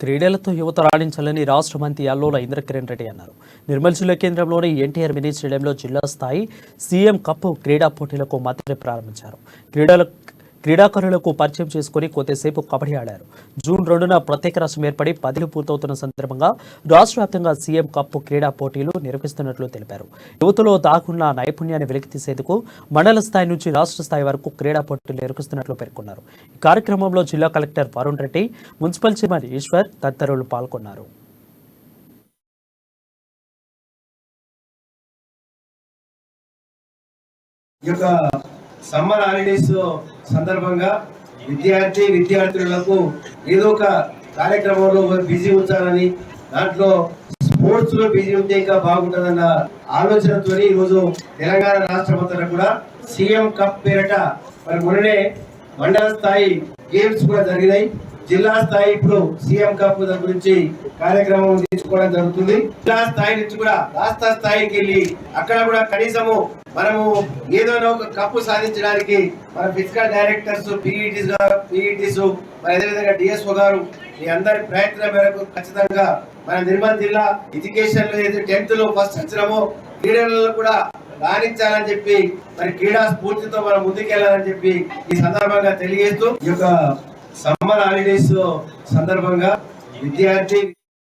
క్రీడలతో యువత రాణించాలని రాష్ట్ర మంత్రి అల్లోల ఇంద్రకిరణ్ రెడ్డి అన్నారు. నిర్మల్ జిల్లా కేంద్రంలోని ఎన్టీఆర్ మినీ స్టేడియంలో జిల్లా స్థాయి సీఎం కప్ క్రీడా పోటీలకు మంత్రి ప్రారంభించారు. క్రీడాకారులకు పరిచయం చేసుకుని కొద్దిసేపు కబడ్డీ ఆడారు. జూన్ 2న ప్రత్యేక రాష్ట్రం ఏర్పడి 10 పూర్తవుతున్న సందర్భంగా రాష్ట్ర వ్యాప్తంగా సీఎం కప్ క్రీడా పోటీలు నిర్వహిస్తున్నట్లు తెలిపారు. యువతలో దాగున్న నైపుణ్యాన్ని వెలికితీసేందుకు మండల స్థాయి నుంచి రాష్ట్ర స్థాయి వరకు క్రీడా పోటీలు నిర్వహిస్తున్నట్లు పేర్కొన్నారు. ఈ కార్యక్రమంలో జిల్లా collector Varun Reddy, municipal chairman Eshwar తదితరులు పాల్గొన్నారు. సమ్మర్ హాలిడేస్ సందర్భంగా విద్యార్థులకు ఏదో ఒక కార్యక్రమంలో బిజీ ఉంచాలని, దాంట్లో స్పోర్ట్స్ లో బిజీ ఉంటే ఇంకా బాగుంటుందన్న ఆలోచనతో ఈరోజు తెలంగాణ రాష్ట్రం అంతా కూడా సీఎం కప్ పేరట మరి మొన్ననే మండల స్థాయి గేమ్స్ కూడా జరిగినాయి. జిల్లా స్థాయి ఇప్పుడు సీఎం కప్ గురించి కార్యక్రమం తీసుకోవడం జరుగుతుంది. జిల్లా స్థాయి నుంచి కూడా రాష్ట్ర స్థాయికి వెళ్ళి అక్కడ కూడా కనీసము మనము ఏదో ఒక కప్పు సాధించడానికి మన ఫిజికల్ డైరెక్టర్స్, పీఈటీస్, అదేవిధంగా డిఎస్ఓ గారు మీ అందరి ప్రయత్నం మేరకు ఖచ్చితంగా మన నిర్మల్ జిల్లా ఎడ్యుకేషన్ లో ఏదైతే 10th లో ఫస్ట్ వచ్చినామో క్రీడలలో కూడా రాణించాలని చెప్పి మరి క్రీడా స్ఫూర్తితో మనం ముందుకెళ్లాలని చెప్పి ఈ సందర్భంగా తెలియజేస్తూ ఈ యొక్క సమ్మర్ హాలిడేస్ సందర్భంగా విద్యార్థి